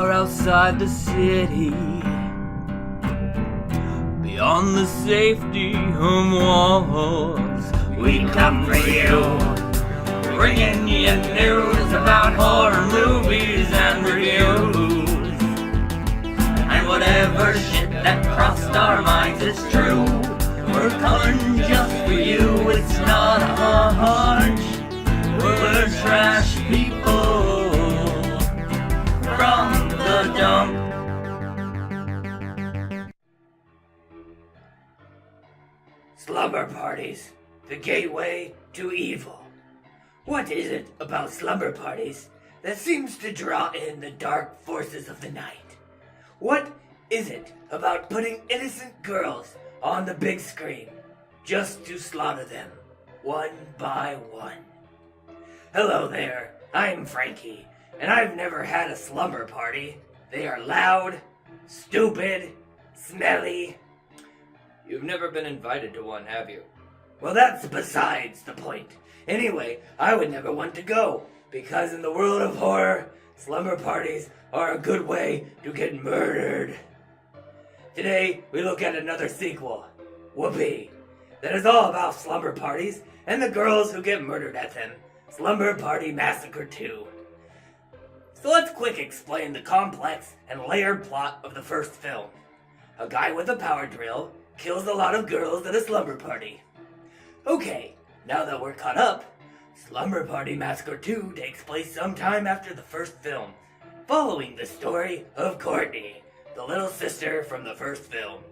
far outside the city, beyond the safety of walls. We come for you, bringing you news about horror movies and reviews. And whatever shit that crossed our minds is true. We're coming just for you, it's not a hunch. We're trash people from the dump. Slumber Parties, the gateway to evil. What is it about slumber parties that seems to draw in the dark forces of the night? What is it about putting innocent girls on the big screen just to slaughter them one by one? Hello there, I'm Frankie, and I've never had a slumber party. They are loud, stupid, smelly. You've never been invited to one, have you? Well, that's besides the point. Anyway, I would never want to go, because in the world of horror, slumber parties are a good way to get murdered. Today, we look at another sequel, Whoopee, that is all about slumber parties and the girls who get murdered at them. Slumber Party Massacre 2. So let's quick explain the complex and layered plot of the first film. A guy with a power drill kills a lot of girls at a slumber party. Okay, now that we're caught up, Slumber Party Massacre 2 takes place sometime after the first film, following the story of Courtney, the little sister from the first film.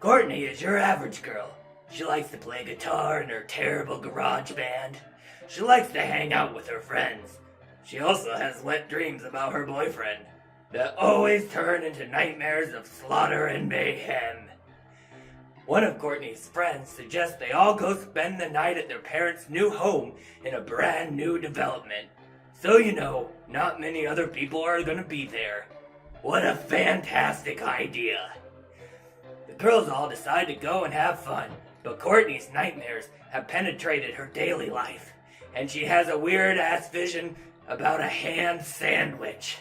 Courtney is your average girl. She likes to play guitar in her terrible garage band. She likes to hang out with her friends. She also has wet dreams about her boyfriend that always turn into nightmares of slaughter and mayhem. One of Courtney's friends suggests they all go spend the night at their parents' new home in a brand new development. So you know, not many other people are gonna be there. What a fantastic idea. The girls all decide to go and have fun, but Courtney's nightmares have penetrated her daily life, and she has a weird-ass vision about a ham sandwich.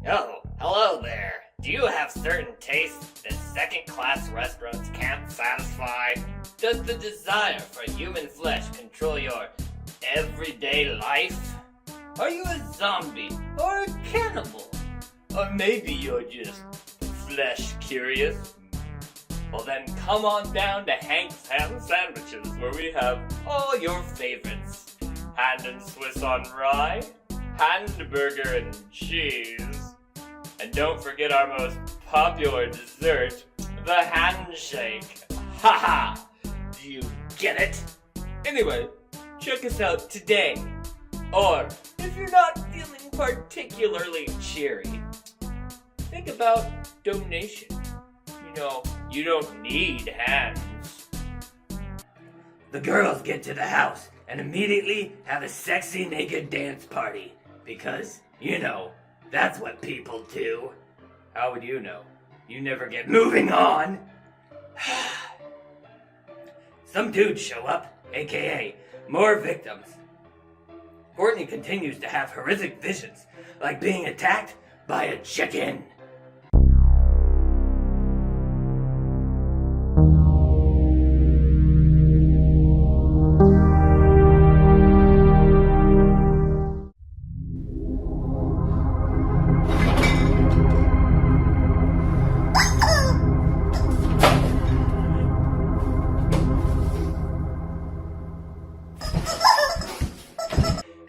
Oh, hello there. Do you have certain tastes that second-class restaurants can't satisfy? Does the desire for human flesh control your everyday life? Are you a zombie or a cannibal? Or maybe you're just flesh curious? Well then come on down to Hank's Ham Sandwiches, where we have all your favorites. Hand and Swiss on rye, hamburger and cheese, and don't forget our most popular dessert, the handshake. Haha! Do you get it? Anyway, check us out today. Or, if you're not feeling particularly cheery, think about donation. You know, you don't need hands. The girls get to the house and immediately have a sexy naked dance party. Because, you know, that's what people do. How would you know? You never get moving on. Some dudes show up, aka more victims. Courtney continues to have horrific visions, like being attacked by a chicken.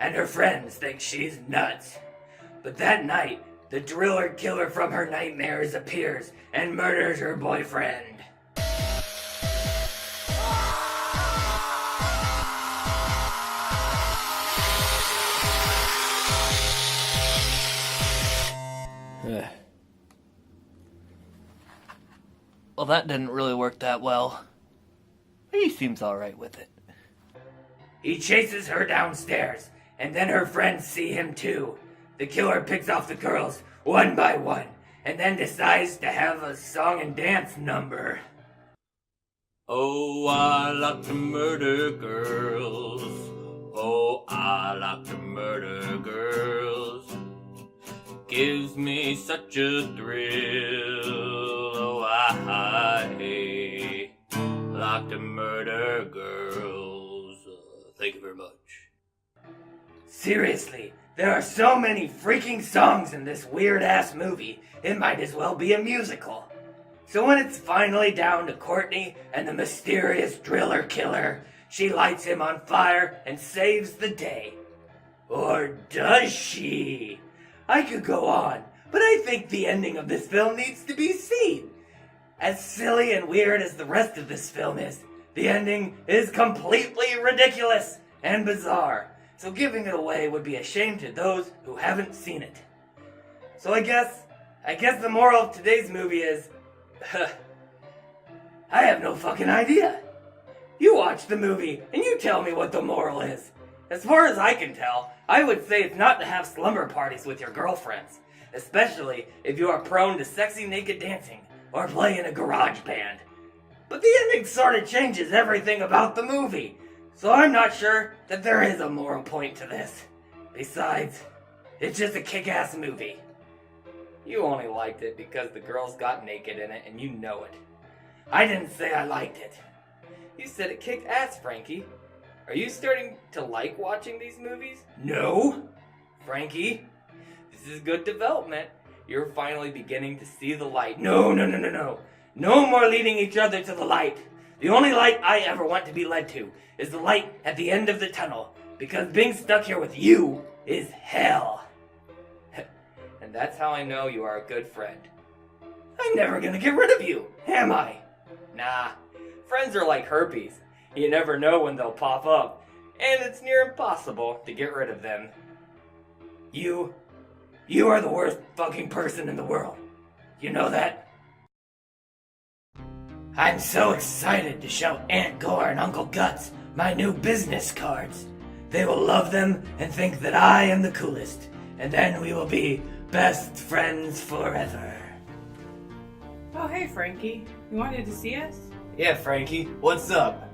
And her friends think she's nuts. But that night, the driller killer from her nightmares appears and murders her boyfriend. Well, that didn't really work that well. He seems alright with it. He chases her downstairs, and then her friends see him too. The killer picks off the girls, one by one, and then decides to have a song and dance number. Oh, I like to murder girls. Oh, I like to murder girls. gives me such a thrill. Oh, I like to murder girls. Thank you very much. Seriously, there are so many freaking songs in this weird-ass movie, it might as well be a musical. So when it's finally down to Courtney and the mysterious driller killer, she lights him on fire and saves the day. Or does she? I could go on, but I think the ending of this film needs to be seen. As silly and weird as the rest of this film is, the ending is completely ridiculous and bizarre. So giving it away would be a shame to those who haven't seen it. So I guess the moral of today's movie is, I have no fucking idea. You watch the movie and you tell me what the moral is. As far as I can tell, I would say it's not to have slumber parties with your girlfriends, especially if you are prone to sexy naked dancing or play in a garage band. But the ending sort of changes everything about the movie. So I'm not sure that there is a moral point to this. Besides, it's just a kick-ass movie. You only liked it because the girls got naked in it and you know it. I didn't say I liked it. You said it kicked ass, Frankie. Are you starting to like watching these movies? No. Frankie, this is good development. You're finally beginning to see the light. No. No more leading each other to the light. The only light I ever want to be led to is the light at the end of the tunnel, because being stuck here with you is hell. And that's how I know you are a good friend. I'm never gonna get rid of you, am I? Nah, friends are like herpes. You never know when they'll pop up, and it's near impossible to get rid of them. You are the worst fucking person in the world. You know that? I'm so excited to show Aunt Gore and Uncle Guts my new business cards. They will love them and think that I am the coolest, and then we will be best friends forever. Oh, hey, Frankie. You wanted to see us? Yeah, Frankie, what's up?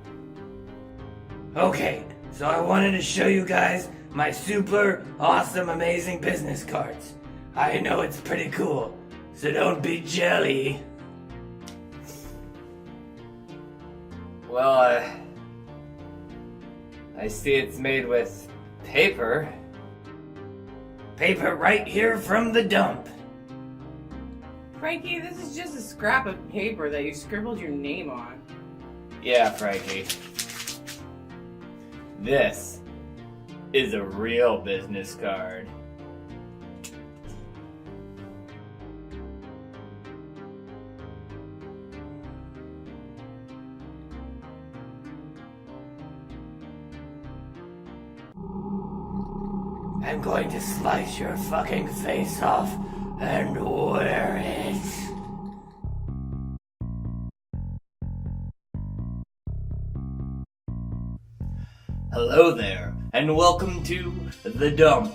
Okay, so I wanted to show you guys my super awesome amazing business cards. I know it's pretty cool, so don't be jelly. Well, I see it's made with paper. Paper right here from the dump. Frankie, this is just a scrap of paper that you scribbled your name on. Yeah, Frankie. This is a real business card. I'm going to slice your fucking face off and wear it. Hello there, and welcome to The Dump.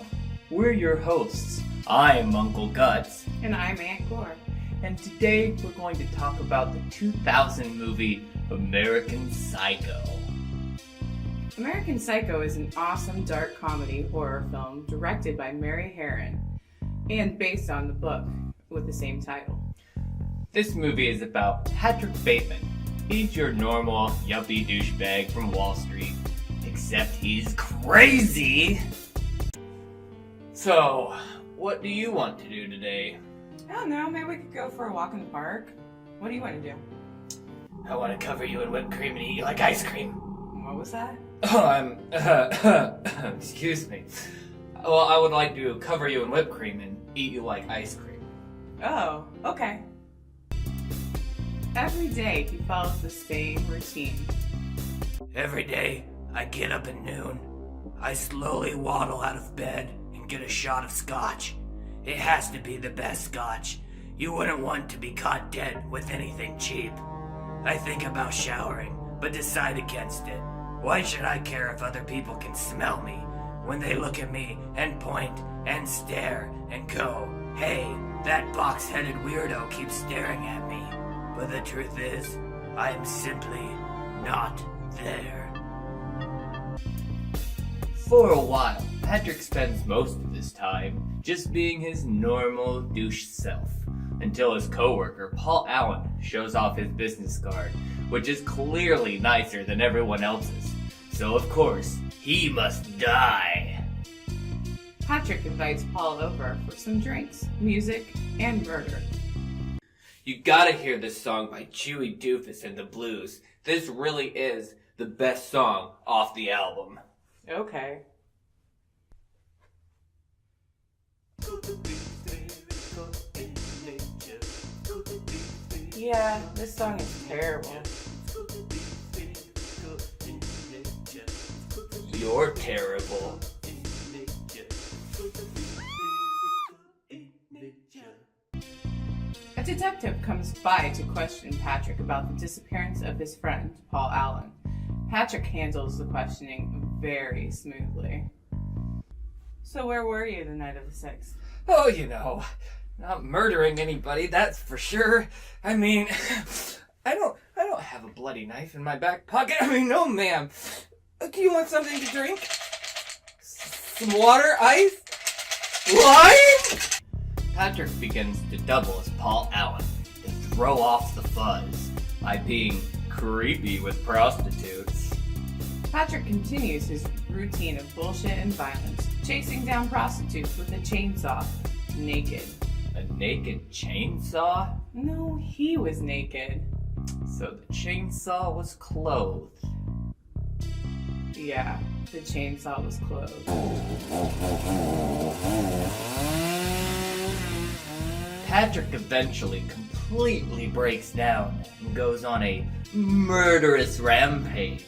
We're your hosts. I'm Uncle Guts. And I'm Aunt Gore. And today we're going to talk about the 2000 movie American Psycho. American Psycho is an awesome dark comedy horror film directed by Mary Herron and based on the book with the same title. This movie is about Patrick Bateman. He's your normal yuppie douchebag from Wall Street, except he's crazy. So, what do you want to do today? I don't know, maybe we could go for a walk in the park. What do you want to do? I want to cover you in whipped cream and eat you like ice cream. What was that? Excuse me. Well, I would like to cover you in whipped cream and eat you like ice cream. Oh, okay. Every day he follows the same routine. Every day, I get up at noon. I slowly waddle out of bed and get a shot of scotch. It has to be the best scotch. You wouldn't want to be caught dead with anything cheap. I think about showering, but decide against it. Why should I care if other people can smell me when they look at me and point and stare and go, hey, that box-headed weirdo keeps staring at me. But the truth is, I am simply not there. For a while, Patrick spends most of his time just being his normal douche self, until his coworker, Paul Allen, shows off his business card, which is clearly nicer than everyone else's. So of course, he must die. Patrick invites Paul over for some drinks, music, and murder. You gotta hear this song by Chewy Doofus and the Blues. This really is the best song off the album. Okay. Yeah, this song is terrible. You're terrible. A detective comes by to question Patrick about the disappearance of his friend, Paul Allen. Patrick handles the questioning very smoothly. So where were you the night of the 6th? Oh, not murdering anybody, that's for sure. I mean, I don't have a bloody knife in my back pocket. I mean, no, ma'am. Do you want something to drink? Some water? Ice? Lime? Patrick begins to double as Paul Allen to throw off the fuzz by being creepy with prostitutes. Patrick continues his routine of bullshit and violence, chasing down prostitutes with a chainsaw, naked. A naked chainsaw? No, he was naked. So the chainsaw was clothed. Yeah, the chainsaw was clothed. Patrick eventually completely breaks down and goes on a murderous rampage.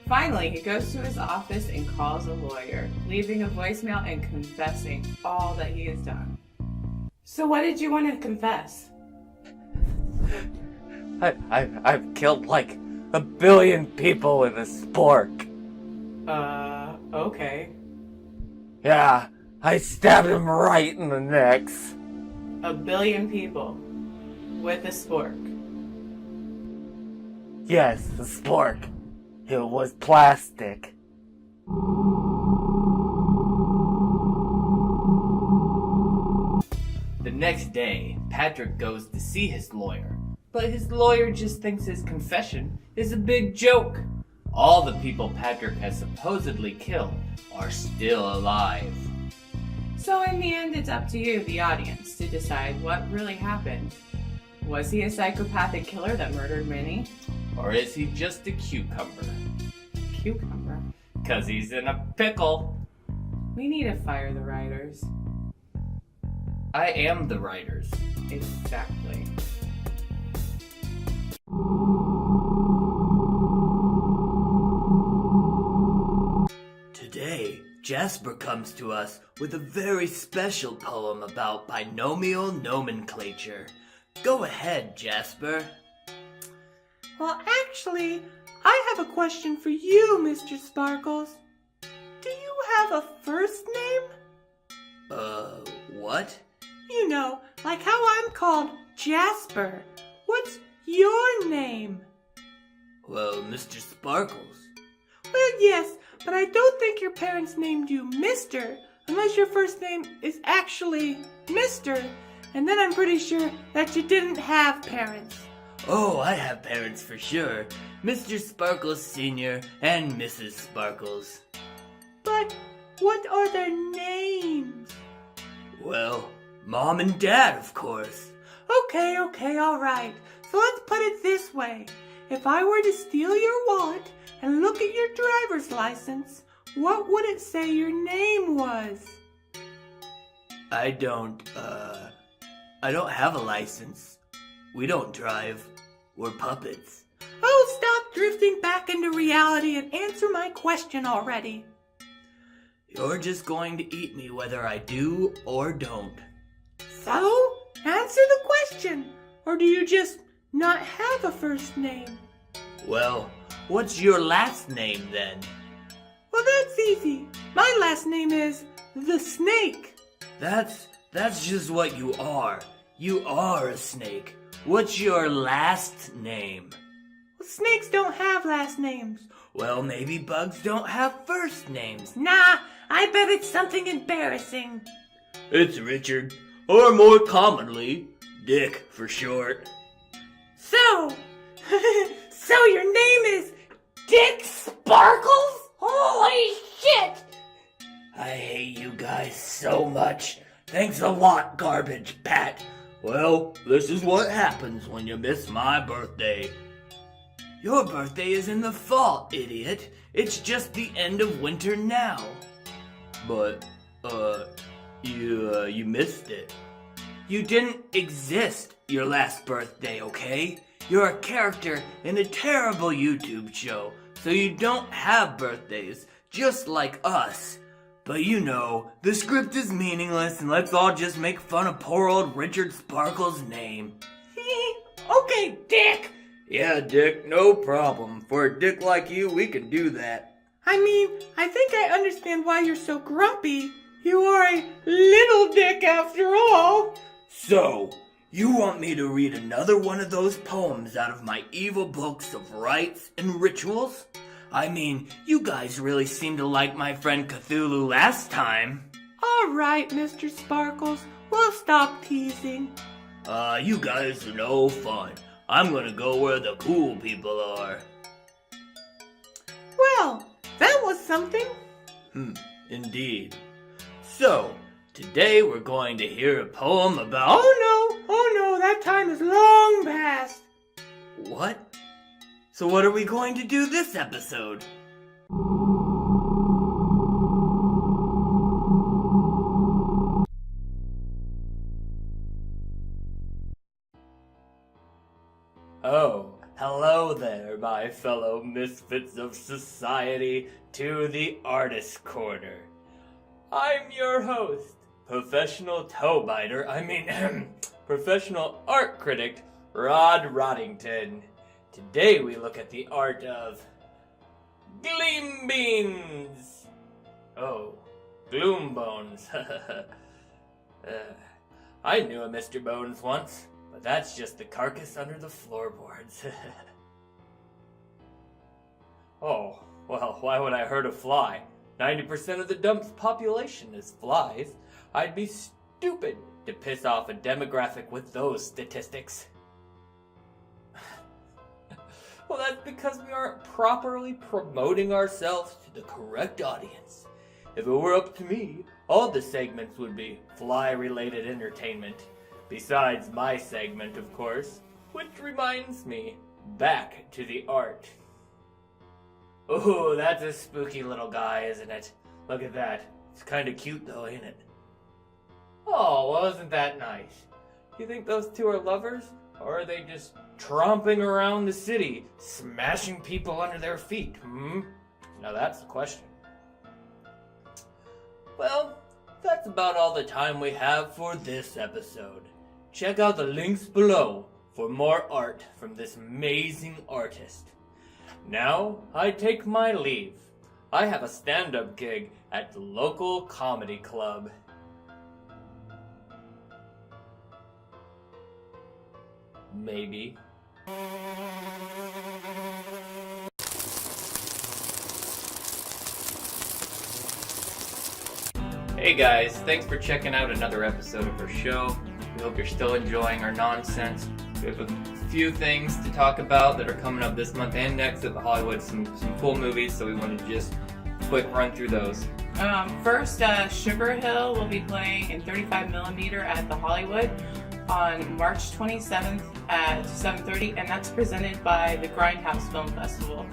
Finally, he goes to his office and calls a lawyer, leaving a voicemail and confessing all that he has done. So what did you want to confess? I've killed like 1 billion people with a spork. Okay. Yeah, I stabbed him right in the necks. 1 billion people with a spork. Yes, the spork. It was plastic. The next day, Patrick goes to see his lawyer, but his lawyer just thinks his confession is a big joke. All the people Patrick has supposedly killed are still alive. So in the end, it's up to you, the audience, to decide what really happened. Was he a psychopathic killer that murdered many? Or is he just a cucumber? Cucumber? 'Cause he's in a pickle. We need to fire the writers. I am the writers. Exactly. Today, Jasper comes to us with a very special poem about binomial nomenclature. Go ahead, Jasper. Well, actually, I have a question for you, Mr. Sparkles. Do you have a first name? What? You know, like how I'm called Jasper. What's your name? Well, Mr. Sparkles. Well, yes, but I don't think your parents named you Mr. unless your first name is actually Mr. And then I'm pretty sure that you didn't have parents. Oh, I have parents for sure. Mr. Sparkles Sr. and Mrs. Sparkles. But what are their names? Well, Mom and Dad, of course. Okay, all right. So let's put it this way. If I were to steal your wallet and look at your driver's license, what would it say your name was? I don't have a license. We don't drive. We're puppets. Oh, stop drifting back into reality and answer my question already. You're just going to eat me whether I do or don't. So, answer the question. Or do you just not have a first name? Well, what's your last name then? Well, that's easy. My last name is the Snake. That's just what you are. You are a snake. What's your last name? Well, snakes don't have last names. Well, maybe bugs don't have first names. Nah, I bet it's something embarrassing. It's Richard, or more commonly, Dick for short. So, so your name is Dick Sparkles? Holy shit! I hate you guys so much. Thanks a lot, Garbage Pat. Well, this is what happens when you miss my birthday. Your birthday is in the fall, idiot. It's just the end of winter now. But, you missed it. You didn't exist your last birthday, okay? You're a character in a terrible YouTube show, so you don't have birthdays, just like us. But you know, the script is meaningless and let's all just make fun of poor old Richard Sparkle's name. Okay, Dick. Yeah, Dick, no problem. For a dick like you, we can do that. I mean, I think I understand why you're so grumpy. You are a little dick after all. So, you want me to read another one of those poems out of my evil books of rites and rituals? I mean, you guys really seem to like my friend Cthulhu last time. All right, Mr. Sparkles, we'll stop teasing. You guys are no fun. I'm gonna go where the cool people are. Well, that was something. Indeed. So, today we're going to hear a poem about... Oh no, that time is long past. What? So what are we going to do this episode? Oh, hello there, my fellow misfits of society, to the Artist Corner. I'm your host, professional professional art critic, Rod Roddington. Today we look at the art of Gloom Beans. Oh, Gloom Bones. I knew a Mr. Bones once, but that's just the carcass under the floorboards. Oh, well, why would I hurt a fly? 90% of the dump's population is flies. I'd be stupid to piss off a demographic with those statistics. Well, that's because we aren't properly promoting ourselves to the correct audience. If it were up to me, all the segments would be fly-related entertainment. Besides my segment, of course. Which reminds me, back to the art. Oh, that's a spooky little guy, isn't it? Look at that. It's kind of cute though, ain't it? Oh, well, isn't that nice? You think those two are lovers? Or are they just tromping around the city, smashing people under their feet, Now that's the question. Well, that's about all the time we have for this episode. Check out the links below for more art from this amazing artist. Now, I take my leave. I have a stand-up gig at the local comedy club. Maybe. Hey guys, thanks for checking out another episode of our show. We hope you're still enjoying our nonsense. We have a few things to talk about that are coming up this month and next at the Hollywood, some cool movies, so we want to just quick run through those. First, Sugar Hill will be playing in 35mm at the Hollywood on March 27th at 7:30, and that's presented by the Grindhouse Film Festival.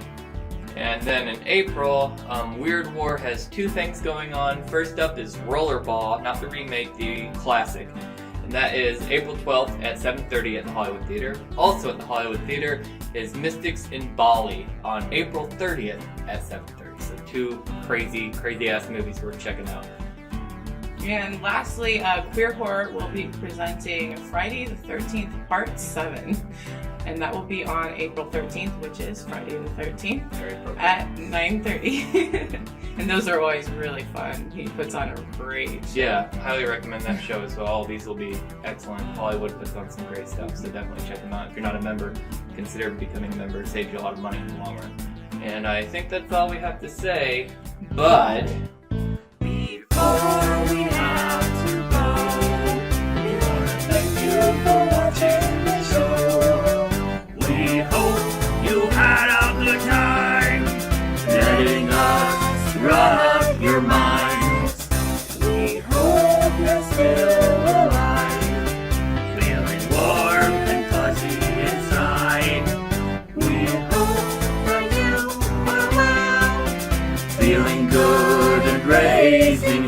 And then in April, Weird War has two things going on. First up is Rollerball, not the remake, the classic. And that is April 12th at 7:30 at the Hollywood Theater. Also at the Hollywood Theater is Mystics in Bali on April 30th at 7:30. So two crazy ass movies worth checking out. And lastly, Queer Horror will be presenting Friday the 13th, Part 7. And that will be on April 13th, which is Friday the 13th, at 9:30. And those are always really fun. He puts on a great show. Yeah, highly recommend that show as well. All these will be excellent. Hollywood puts on some great stuff, so definitely check them out. If you're not a member, consider becoming a member. It saves you a lot of money in the long run. And I think that's all we have to say, but we before we have to go. We wanna thank you for watching the show. We hope you had a good time letting us run up your minds. We hope you're still alive, feeling warm and fuzzy inside. We hope that you are well, feeling good and raising